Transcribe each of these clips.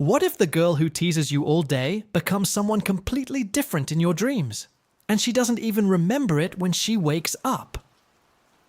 What if the girl who teases you all day becomes someone completely different in your dreams, and she doesn't even remember it when she wakes up?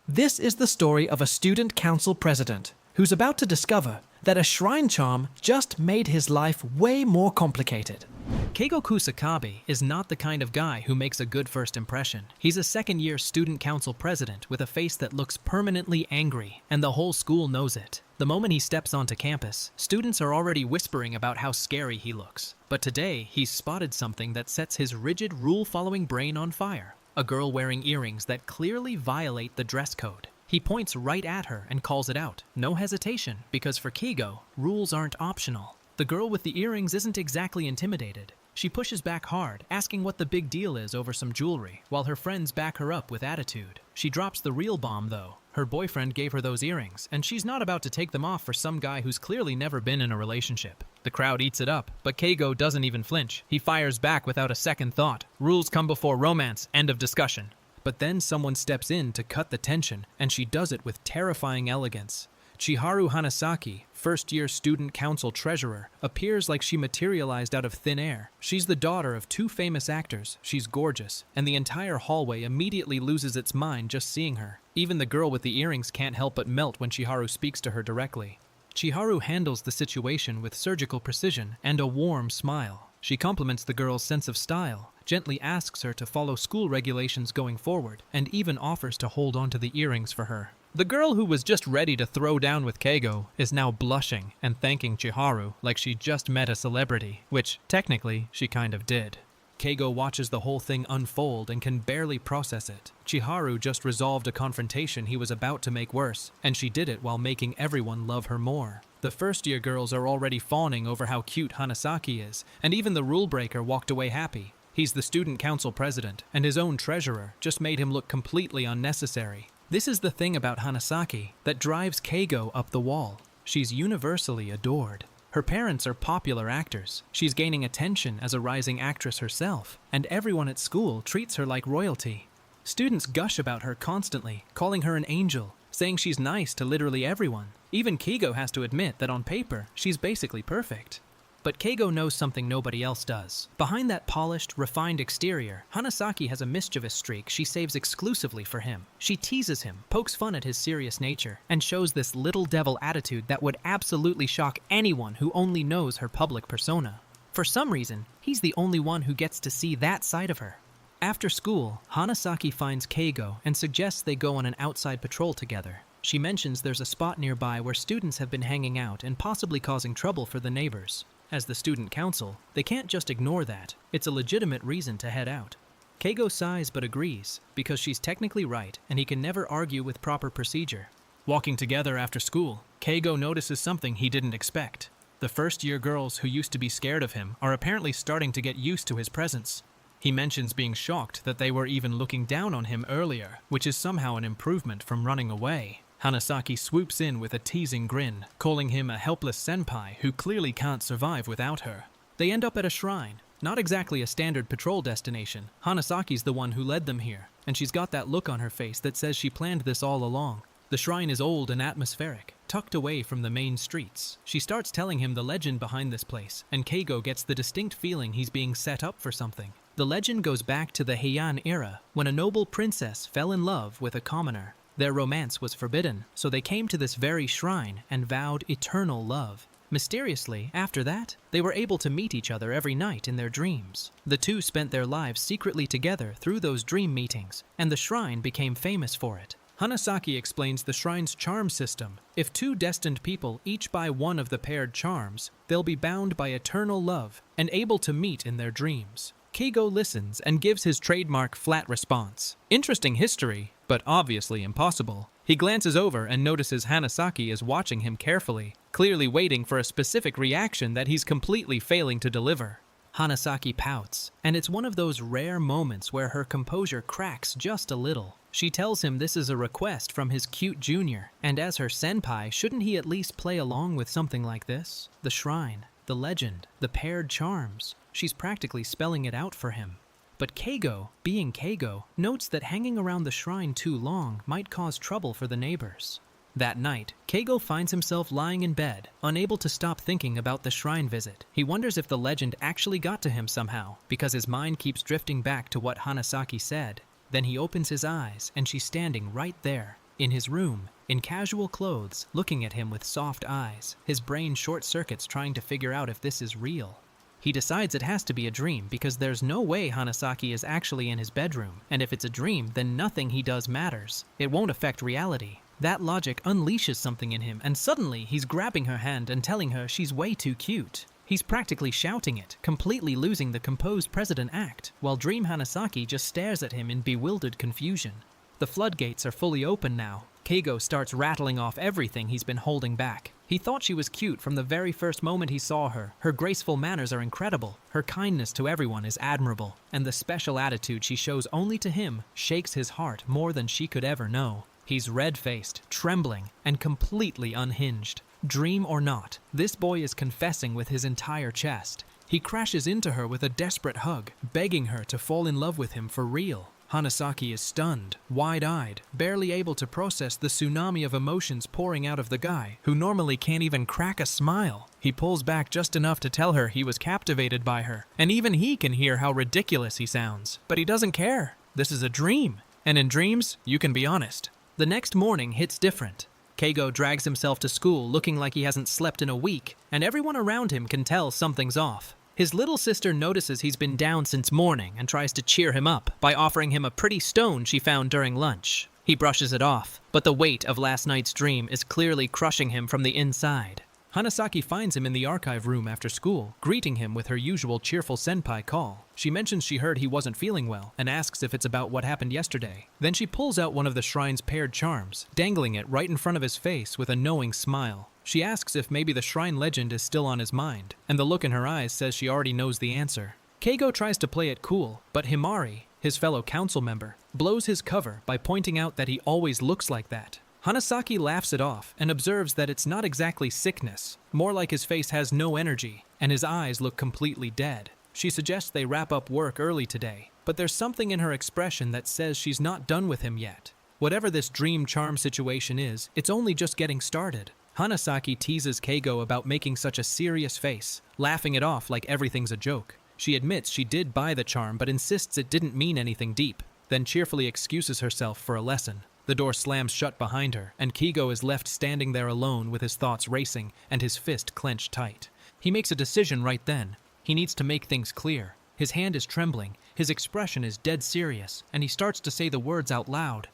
This is the story of a student council president who's about to discover that a shrine charm just made his life way more complicated. Keigo Kusakabe is not the kind of guy who makes a good first impression. He's a second-year student council president with a face that looks permanently angry, and the whole school knows it. The moment he steps onto campus, students are already whispering about how scary he looks. But today, he's spotted something that sets his rigid, rule-following brain on fire. A girl wearing earrings that clearly violate the dress code. He points right at her and calls it out. No hesitation, because for Keigo, rules aren't optional. The girl with the earrings isn't exactly intimidated. She pushes back hard, asking what the big deal is over some jewelry, while her friends back her up with attitude. She drops the real bomb, though. Her boyfriend gave her those earrings, and she's not about to take them off for some guy who's clearly never been in a relationship. The crowd eats it up, but Keigo doesn't even flinch. He fires back without a second thought. Rules come before romance, end of discussion. But then someone steps in to cut the tension, and she does it with terrifying elegance. Chiharu Hanasaki, first-year student council treasurer, appears like she materialized out of thin air. She's the daughter of two famous actors, she's gorgeous, and the entire hallway immediately loses its mind just seeing her. Even the girl with the earrings can't help but melt when Chiharu speaks to her directly. Chiharu handles the situation with surgical precision and a warm smile. She compliments the girl's sense of style, gently asks her to follow school regulations going forward, and even offers to hold on to the earrings for her. The girl who was just ready to throw down with Keigo is now blushing and thanking Chiharu like she just met a celebrity, which, technically, she kind of did. Keigo watches the whole thing unfold and can barely process it. Chiharu just resolved a confrontation he was about to make worse, and she did it while making everyone love her more. The first-year girls are already fawning over how cute Hanasaki is, and even the rule breaker walked away happy. He's the student council president, and his own treasurer just made him look completely unnecessary. This is the thing about Hanasaki that drives Keigo up the wall. She's universally adored. Her parents are popular actors. She's gaining attention as a rising actress herself, and everyone at school treats her like royalty. Students gush about her constantly, calling her an angel, saying she's nice to literally everyone. Even Keigo has to admit that on paper, she's basically perfect. But Keigo knows something nobody else does. Behind that polished, refined exterior, Hanasaki has a mischievous streak she saves exclusively for him. She teases him, pokes fun at his serious nature, and shows this little devil attitude that would absolutely shock anyone who only knows her public persona. For some reason, he's the only one who gets to see that side of her. After school, Hanasaki finds Keigo and suggests they go on an outside patrol together. She mentions there's a spot nearby where students have been hanging out and possibly causing trouble for the neighbors. As the student council, they can't just ignore that. It's a legitimate reason to head out. Keigo sighs but agrees, because she's technically right and he can never argue with proper procedure. Walking together after school, Keigo notices something he didn't expect. The first-year girls who used to be scared of him are apparently starting to get used to his presence. He mentions being shocked that they were even looking down on him earlier, which is somehow an improvement from running away. Hanasaki swoops in with a teasing grin, calling him a helpless senpai who clearly can't survive without her. They end up at a shrine, not exactly a standard patrol destination. Hanasaki's the one who led them here, and she's got that look on her face that says she planned this all along. The shrine is old and atmospheric, tucked away from the main streets. She starts telling him the legend behind this place, and Keigo gets the distinct feeling he's being set up for something. The legend goes back to the Heian era, when a noble princess fell in love with a commoner. Their romance was forbidden, so they came to this very shrine and vowed eternal love. Mysteriously, after that, they were able to meet each other every night in their dreams. The two spent their lives secretly together through those dream meetings, and the shrine became famous for it. Hanasaki explains the shrine's charm system. If two destined people each buy one of the paired charms, they'll be bound by eternal love and able to meet in their dreams. Keigo listens and gives his trademark flat response. Interesting history, but obviously impossible. He glances over and notices Hanasaki is watching him carefully, clearly waiting for a specific reaction that he's completely failing to deliver. Hanasaki pouts, and it's one of those rare moments where her composure cracks just a little. She tells him this is a request from his cute junior, and as her senpai, shouldn't he at least play along with something like this? The shrine, the legend, the paired charms. She's practically spelling it out for him. But Keigo, being Keigo, notes that hanging around the shrine too long might cause trouble for the neighbors. That night, Keigo finds himself lying in bed, unable to stop thinking about the shrine visit. He wonders if the legend actually got to him somehow, because his mind keeps drifting back to what Hanasaki said. Then he opens his eyes, and she's standing right there, in his room, in casual clothes, looking at him with soft eyes. His brain short-circuits trying to figure out if this is real. He decides it has to be a dream because there's no way Hanasaki is actually in his bedroom, and if it's a dream, then nothing he does matters. It won't affect reality. That logic unleashes something in him, and suddenly he's grabbing her hand and telling her she's way too cute. He's practically shouting it, completely losing the composed president act, while Dream Hanasaki just stares at him in bewildered confusion. The floodgates are fully open now. Keigo starts rattling off everything he's been holding back. He thought she was cute from the very first moment he saw her. Her graceful manners are incredible. Her kindness to everyone is admirable. And the special attitude she shows only to him shakes his heart more than she could ever know. He's red-faced, trembling, and completely unhinged. Dream or not, this boy is confessing with his entire chest. He crashes into her with a desperate hug, begging her to fall in love with him for real. Hanasaki is stunned, wide-eyed, barely able to process the tsunami of emotions pouring out of the guy, who normally can't even crack a smile. He pulls back just enough to tell her he was captivated by her, and even he can hear how ridiculous he sounds. But he doesn't care. This is a dream, and in dreams, you can be honest. The next morning hits different. Keigo drags himself to school looking like he hasn't slept in a week, and everyone around him can tell something's off. His little sister notices he's been down since morning and tries to cheer him up by offering him a pretty stone she found during lunch. He brushes it off, but the weight of last night's dream is clearly crushing him from the inside. Hanasaki finds him in the archive room after school, greeting him with her usual cheerful senpai call. She mentions she heard he wasn't feeling well and asks if it's about what happened yesterday. Then she pulls out one of the shrine's paired charms, dangling it right in front of his face with a knowing smile. She asks if maybe the shrine legend is still on his mind, and the look in her eyes says she already knows the answer. Keigo tries to play it cool, but Himari, his fellow council member, blows his cover by pointing out that he always looks like that. Hanasaki laughs it off and observes that it's not exactly sickness, more like his face has no energy, and his eyes look completely dead. She suggests they wrap up work early today, but there's something in her expression that says she's not done with him yet. Whatever this dream charm situation is, it's only just getting started. Hanasaki teases Keigo about making such a serious face, laughing it off like everything's a joke. She admits she did buy the charm but insists it didn't mean anything deep, then cheerfully excuses herself for a lesson. The door slams shut behind her, and Keigo is left standing there alone with his thoughts racing and his fist clenched tight. He makes a decision right then. He needs to make things clear. His hand is trembling, his expression is dead serious, and he starts to say the words out loud.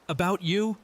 About you?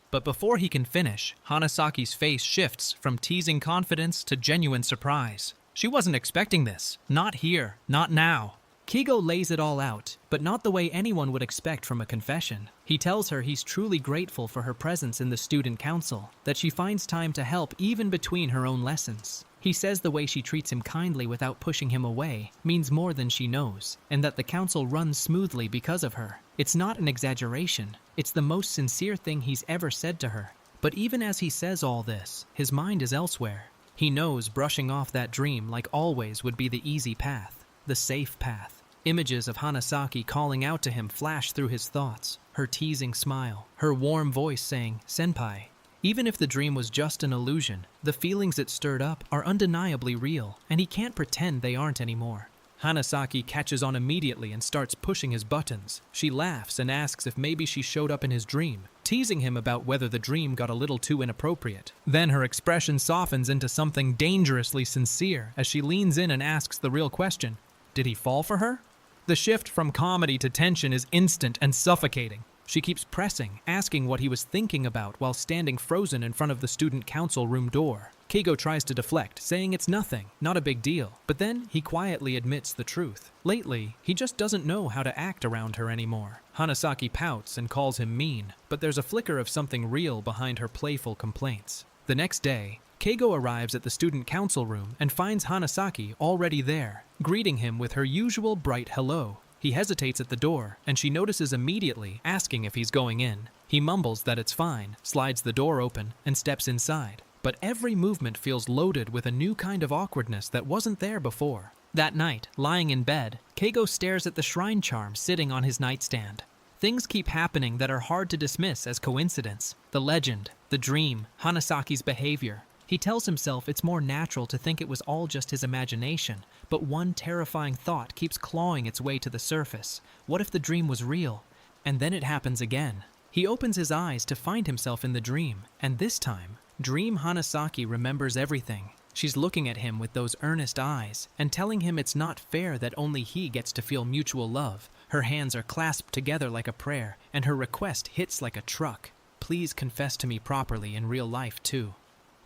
But before he can finish, Hanasaki's face shifts from teasing confidence to genuine surprise. She wasn't expecting this. Not here. Not now. Keigo lays it all out, but not the way anyone would expect from a confession. He tells her he's truly grateful for her presence in the student council, that she finds time to help even between her own lessons. He says the way she treats him kindly without pushing him away means more than she knows, and that the council runs smoothly because of her. It's not an exaggeration. It's the most sincere thing he's ever said to her. But even as he says all this, his mind is elsewhere. He knows brushing off that dream like always would be the easy path, the safe path. Images of Hanasaki calling out to him flash through his thoughts, her teasing smile, her warm voice saying, "Senpai." Even if the dream was just an illusion, the feelings it stirred up are undeniably real, and he can't pretend they aren't anymore. Hanasaki catches on immediately and starts pushing his buttons. She laughs and asks if maybe she showed up in his dream, teasing him about whether the dream got a little too inappropriate. Then her expression softens into something dangerously sincere as she leans in and asks the real question, did he fall for her? The shift from comedy to tension is instant and suffocating. She keeps pressing, asking what he was thinking about while standing frozen in front of the student council room door. Keigo tries to deflect, saying it's nothing, not a big deal. But then he quietly admits the truth. Lately, he just doesn't know how to act around her anymore. Hanasaki pouts and calls him mean, but there's a flicker of something real behind her playful complaints. The next day, Keigo arrives at the student council room and finds Hanasaki already there, greeting him with her usual bright hello. He hesitates at the door, and she notices immediately, asking if he's going in. He mumbles that it's fine, slides the door open, and steps inside. But every movement feels loaded with a new kind of awkwardness that wasn't there before. That night, lying in bed, Keigo stares at the shrine charm sitting on his nightstand. Things keep happening that are hard to dismiss as coincidence. The legend, the dream, Hanasaki's behavior. He tells himself it's more natural to think it was all just his imagination, but one terrifying thought keeps clawing its way to the surface. What if the dream was real? And then it happens again. He opens his eyes to find himself in the dream, and this time, Dream Hanasaki remembers everything. She's looking at him with those earnest eyes and telling him it's not fair that only he gets to feel mutual love. Her hands are clasped together like a prayer, and her request hits like a truck. Please confess to me properly in real life, too.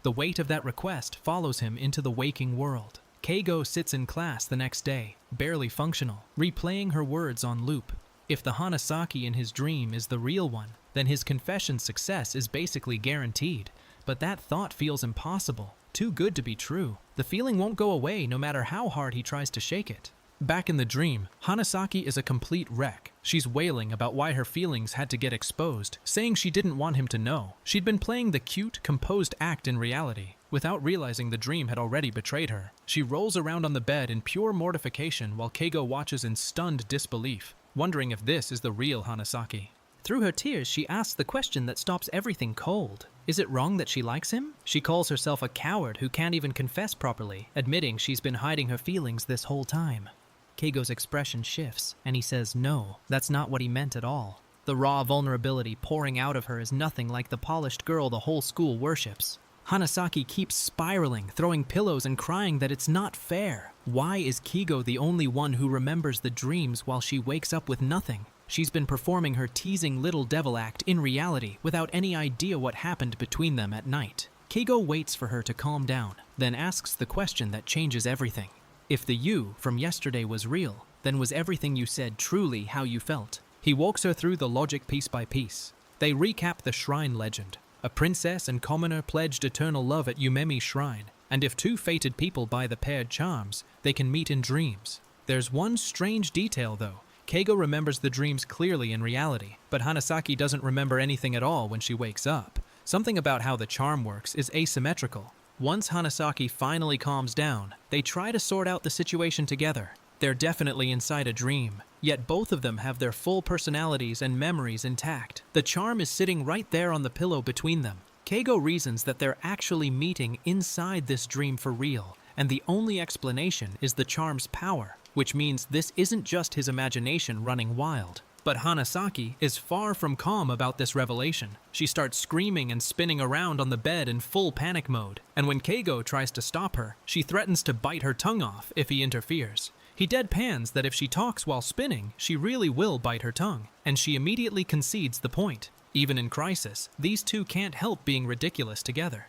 The weight of that request follows him into the waking world. Keigo sits in class the next day, barely functional, replaying her words on loop. If the Hanasaki in his dream is the real one, then his confession's success is basically guaranteed. But that thought feels impossible, too good to be true. The feeling won't go away no matter how hard he tries to shake it. Back in the dream, Hanasaki is a complete wreck. She's wailing about why her feelings had to get exposed, saying she didn't want him to know. She'd been playing the cute, composed act in reality, without realizing the dream had already betrayed her. She rolls around on the bed in pure mortification while Keigo watches in stunned disbelief, wondering if this is the real Hanasaki. Through her tears, she asks the question that stops everything cold. Is it wrong that she likes him? She calls herself a coward who can't even confess properly, admitting she's been hiding her feelings this whole time. Keigo's expression shifts, and he says no, that's not what he meant at all. The raw vulnerability pouring out of her is nothing like the polished girl the whole school worships. Hanasaki keeps spiraling, throwing pillows and crying that it's not fair. Why is Keigo the only one who remembers the dreams while she wakes up with nothing? She's been performing her teasing little devil act in reality without any idea what happened between them at night. Keigo waits for her to calm down, then asks the question that changes everything. If the you from yesterday was real, then was everything you said truly how you felt? He walks her through the logic piece by piece. They recap the shrine legend. A princess and commoner pledged eternal love at Yumemi Shrine, and if two fated people buy the paired charms, they can meet in dreams. There's one strange detail though. Keigo remembers the dreams clearly in reality, but Hanasaki doesn't remember anything at all when she wakes up. Something about how the charm works is asymmetrical. Once Hanasaki finally calms down, they try to sort out the situation together. They're definitely inside a dream, yet both of them have their full personalities and memories intact. The charm is sitting right there on the pillow between them. Keigo reasons that they're actually meeting inside this dream for real, and the only explanation is the charm's power, which means this isn't just his imagination running wild. But Hanasaki is far from calm about this revelation. She starts screaming and spinning around on the bed in full panic mode, and when Keigo tries to stop her, she threatens to bite her tongue off if he interferes. He deadpans that if she talks while spinning, she really will bite her tongue, and she immediately concedes the point. Even in crisis, these two can't help being ridiculous together.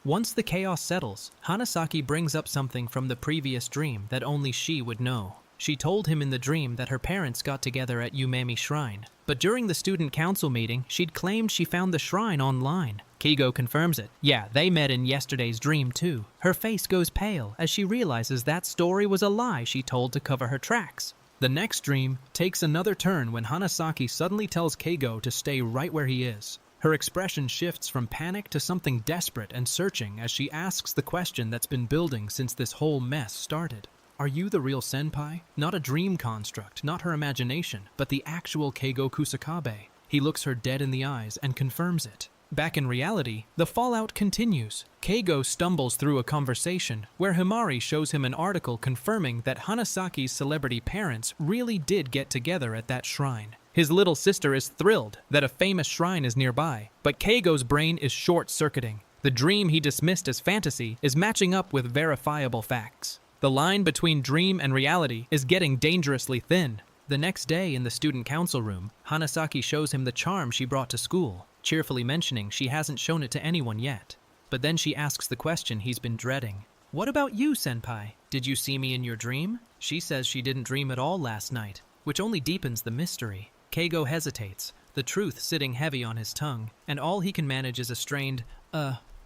Once the chaos settles, Hanasaki brings up something from the previous dream that only she would know. She told him in the dream that her parents got together at Yumemi Shrine, but during the student council meeting, she'd claimed she found the shrine online. Keigo confirms it. Yeah, they met in yesterday's dream too. Her face goes pale as she realizes that story was a lie she told to cover her tracks. The next dream takes another turn when Hanasaki suddenly tells Keigo to stay right where he is. Her expression shifts from panic to something desperate and searching as she asks the question that's been building since this whole mess started. Are you the real senpai? Not a dream construct, not her imagination, but the actual Keigo Kusakabe. He looks her dead in the eyes and confirms it. Back in reality, the fallout continues. Keigo stumbles through a conversation where Himari shows him an article confirming that Hanasaki's celebrity parents really did get together at that shrine. His little sister is thrilled that a famous shrine is nearby, but Keigo's brain is short-circuiting. The dream he dismissed as fantasy is matching up with verifiable facts. The line between dream and reality is getting dangerously thin. The next day in the student council room, Hanasaki shows him the charm she brought to school, cheerfully mentioning she hasn't shown it to anyone yet. But then she asks the question he's been dreading. What about you, senpai? Did you see me in your dream? She says she didn't dream at all last night, which only deepens the mystery. Keigo hesitates, the truth sitting heavy on his tongue, and all he can manage is a strained,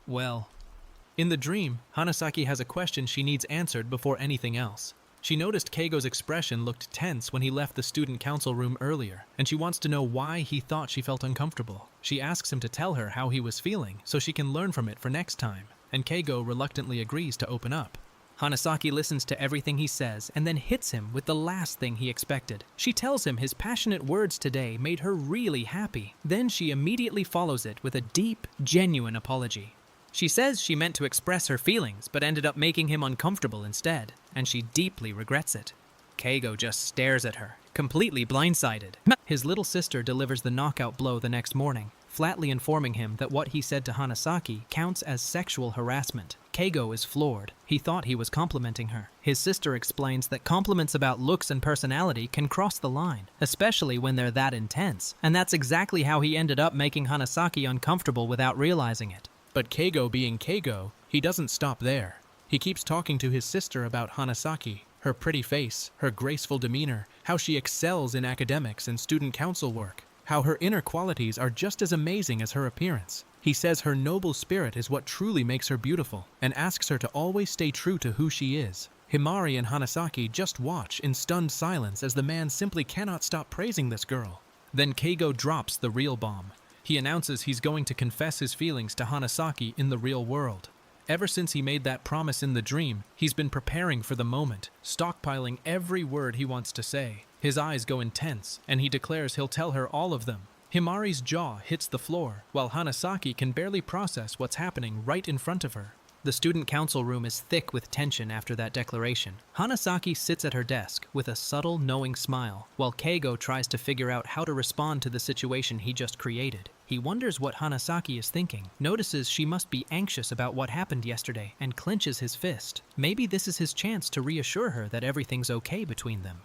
well. In the dream, Hanasaki has a question she needs answered before anything else. She noticed Keigo's expression looked tense when he left the student council room earlier, and she wants to know why he thought she felt uncomfortable. She asks him to tell her how he was feeling so she can learn from it for next time, and Keigo reluctantly agrees to open up. Hanasaki listens to everything he says and then hits him with the last thing he expected. She tells him his passionate words today made her really happy. Then she immediately follows it with a deep, genuine apology. She says she meant to express her feelings but ended up making him uncomfortable instead, and she deeply regrets it. Keigo just stares at her, completely blindsided. His little sister delivers the knockout blow the next morning, flatly informing him that what he said to Hanasaki counts as sexual harassment. Keigo is floored. He thought he was complimenting her. His sister explains that compliments about looks and personality can cross the line, especially when they're that intense, and that's exactly how he ended up making Hanasaki uncomfortable without realizing it. But Keigo being Keigo, he doesn't stop there. He keeps talking to his sister about Hanasaki, her pretty face, her graceful demeanor, how she excels in academics and student council work, how her inner qualities are just as amazing as her appearance. He says her noble spirit is what truly makes her beautiful, and asks her to always stay true to who she is. Himari and Hanasaki just watch in stunned silence as the man simply cannot stop praising this girl. Then Keigo drops the real bomb. He announces he's going to confess his feelings to Hanasaki in the real world. Ever since he made that promise in the dream, he's been preparing for the moment, stockpiling every word he wants to say. His eyes go intense, and he declares he'll tell her all of them. Himari's jaw hits the floor, while Hanasaki can barely process what's happening right in front of her. The student council room is thick with tension after that declaration. Hanasaki sits at her desk with a subtle, knowing smile, while Keigo tries to figure out how to respond to the situation he just created. He wonders what Hanasaki is thinking, notices she must be anxious about what happened yesterday, and clenches his fist. Maybe this is his chance to reassure her that everything's okay between them.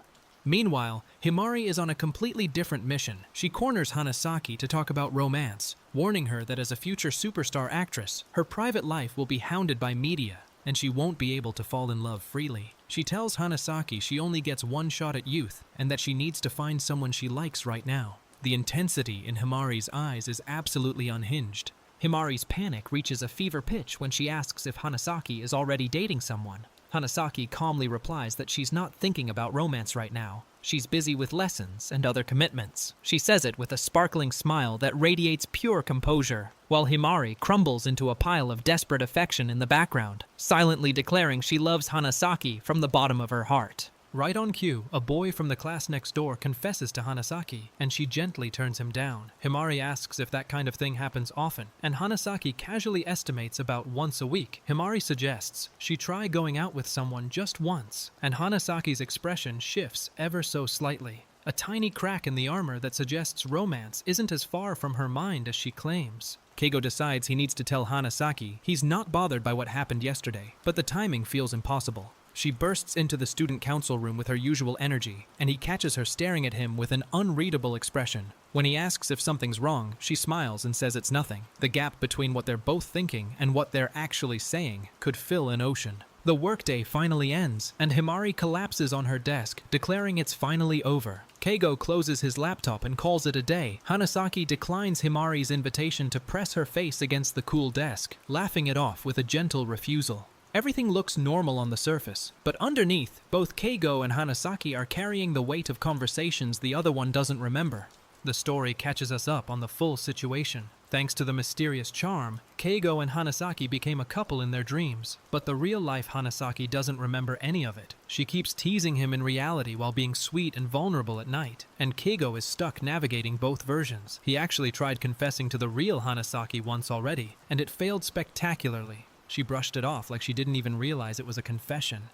Meanwhile, Himari is on a completely different mission. She corners Hanasaki to talk about romance, warning her that as a future superstar actress, her private life will be hounded by media, and she won't be able to fall in love freely. She tells Hanasaki she only gets one shot at youth, and that she needs to find someone she likes right now. The intensity in Himari's eyes is absolutely unhinged. Himari's panic reaches a fever pitch when she asks if Hanasaki is already dating someone. Hanasaki calmly replies that she's not thinking about romance right now. She's busy with lessons and other commitments. She says it with a sparkling smile that radiates pure composure, while Himari crumbles into a pile of desperate affection in the background, silently declaring she loves Hanasaki from the bottom of her heart. Right on cue, a boy from the class next door confesses to Hanasaki, and she gently turns him down. Himari asks if that kind of thing happens often, and Hanasaki casually estimates about once a week. Himari suggests she try going out with someone just once, and Hanasaki's expression shifts ever so slightly. A tiny crack in the armor that suggests romance isn't as far from her mind as she claims. Keigo decides he needs to tell Hanasaki he's not bothered by what happened yesterday, but the timing feels impossible. She bursts into the student council room with her usual energy, and he catches her staring at him with an unreadable expression. When he asks if something's wrong, she smiles and says it's nothing. The gap between what they're both thinking and what they're actually saying could fill an ocean. The workday finally ends, and Himari collapses on her desk, declaring it's finally over. Keigo closes his laptop and calls it a day. Hanasaki declines Himari's invitation to press her face against the cool desk, laughing it off with a gentle refusal. Everything looks normal on the surface, but underneath, both Keigo and Hanasaki are carrying the weight of conversations the other one doesn't remember. The story catches us up on the full situation. Thanks to the mysterious charm, Keigo and Hanasaki became a couple in their dreams, but the real-life Hanasaki doesn't remember any of it. She keeps teasing him in reality while being sweet and vulnerable at night, and Keigo is stuck navigating both versions. He actually tried confessing to the real Hanasaki once already, and it failed spectacularly. She brushed it off like she didn't even realize it was a confession.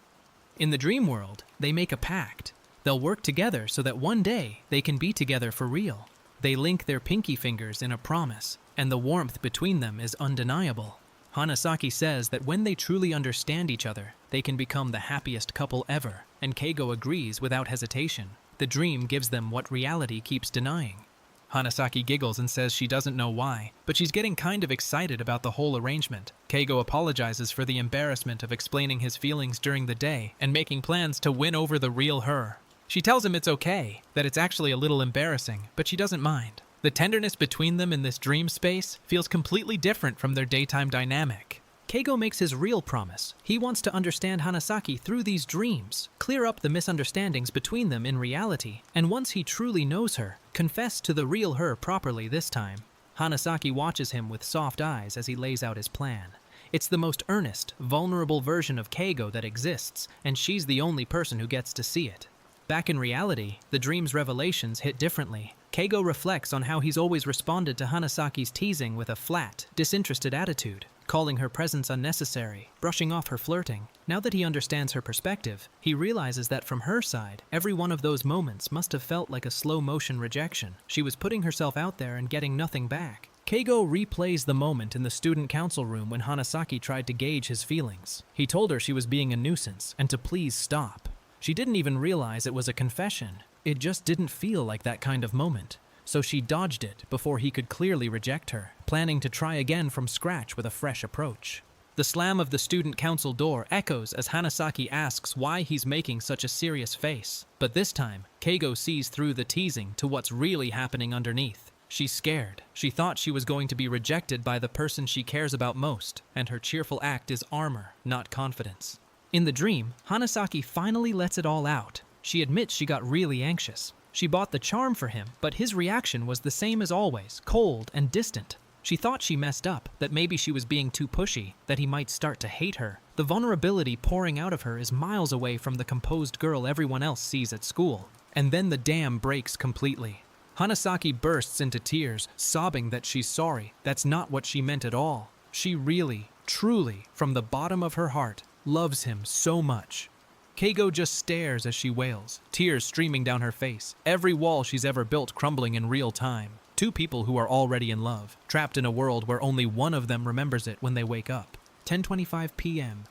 In the dream world, they make a pact. They'll work together so that one day they can be together for real. They link their pinky fingers in a promise, and the warmth between them is undeniable. Hanasaki says that when they truly understand each other, they can become the happiest couple ever, and Keigo agrees without hesitation. The dream gives them what reality keeps denying. Hanasaki giggles and says she doesn't know why, but she's getting kind of excited about the whole arrangement. Keigo apologizes for the embarrassment of explaining his feelings during the day and making plans to win over the real her. She tells him it's okay, that it's actually a little embarrassing, but she doesn't mind. The tenderness between them in this dream space feels completely different from their daytime dynamic. Keigo makes his real promise. He wants to understand Hanasaki through these dreams, clear up the misunderstandings between them in reality, and once he truly knows her, confess to the real her properly this time. Hanasaki watches him with soft eyes as he lays out his plan. It's the most earnest, vulnerable version of Keigo that exists, and she's the only person who gets to see it. Back in reality, the dream's revelations hit differently. Keigo reflects on how he's always responded to Hanasaki's teasing with a flat, disinterested attitude, calling her presence unnecessary, brushing off her flirting. Now that he understands her perspective, he realizes that from her side, every one of those moments must have felt like a slow-motion rejection. She was putting herself out there and getting nothing back. Keigo replays the moment in the student council room when Hanasaki tried to gauge his feelings. He told her she was being a nuisance and to please stop. She didn't even realize it was a confession. It just didn't feel like that kind of moment. So she dodged it before he could clearly reject her, planning to try again from scratch with a fresh approach. The slam of the student council door echoes as Hanasaki asks why he's making such a serious face. But this time, Keigo sees through the teasing to what's really happening underneath. She's scared. She thought she was going to be rejected by the person she cares about most, and her cheerful act is armor, not confidence. In the dream, Hanasaki finally lets it all out. She admits she got really anxious. She bought the charm for him, but his reaction was the same as always, cold and distant. She thought she messed up, that maybe she was being too pushy, that he might start to hate her. The vulnerability pouring out of her is miles away from the composed girl everyone else sees at school. And then the dam breaks completely. Hanasaki bursts into tears, sobbing that she's sorry. That's not what she meant at all. She really, truly, from the bottom of her heart, loves him so much. Keigo just stares as she wails, tears streaming down her face, every wall she's ever built crumbling in real time. Two people who are already in love, trapped in a world where only one of them remembers it when they wake up. 10:25 p.m.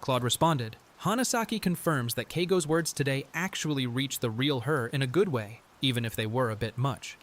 Claude responded. Hanasaki confirms that Keigo's words today actually reached the real her in a good way, even if they were a bit much.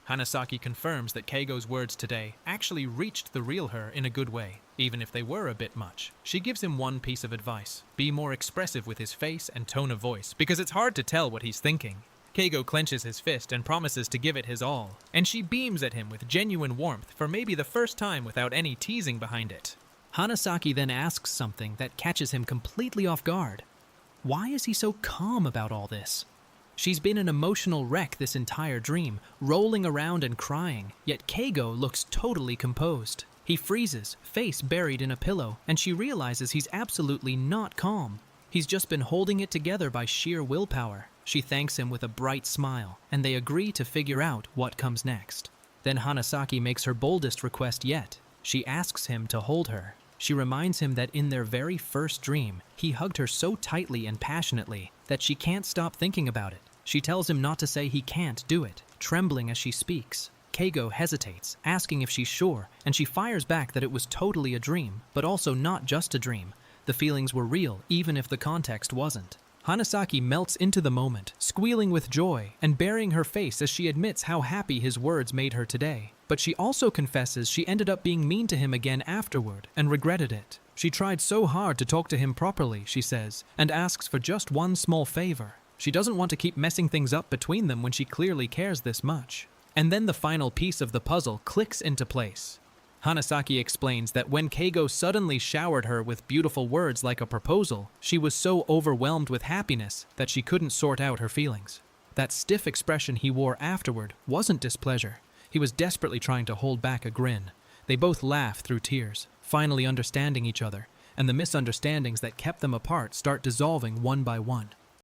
Hanasaki confirms that Keigo's words today actually reached the real her in a good way, even if they were a bit much. She gives him one piece of advice: be more expressive with his face and tone of voice, because it's hard to tell what he's thinking. Keigo clenches his fist and promises to give it his all, and she beams at him with genuine warmth for maybe the first time without any teasing behind it. Hanasaki then asks something that catches him completely off guard. Why is he so calm about all this? She's been an emotional wreck this entire dream, rolling around and crying, yet Keigo looks totally composed. He freezes, face buried in a pillow, and she realizes he's absolutely not calm. He's just been holding it together by sheer willpower. She thanks him with a bright smile, and they agree to figure out what comes next. Then Hanasaki makes her boldest request yet. She asks him to hold her. She reminds him that in their very first dream, he hugged her so tightly and passionately that she can't stop thinking about it. She tells him not to say he can't do it, trembling as she speaks. Keigo hesitates, asking if she's sure, and she fires back that it was totally a dream, but also not just a dream. The feelings were real, even if the context wasn't. Hanasaki melts into the moment, squealing with joy, and burying her face as she admits how happy his words made her today. But she also confesses she ended up being mean to him again afterward, and regretted it. She tried so hard to talk to him properly, she says, and asks for just one small favor. She doesn't want to keep messing things up between them when she clearly cares this much. And then the final piece of the puzzle clicks into place. Hanasaki explains that when Keigo suddenly showered her with beautiful words like a proposal, she was so overwhelmed with happiness that she couldn't sort out her feelings. That stiff expression he wore afterward wasn't displeasure. He was desperately trying to hold back a grin. They both laugh through tears, finally understanding each other, and the misunderstandings that kept them apart start dissolving one by one.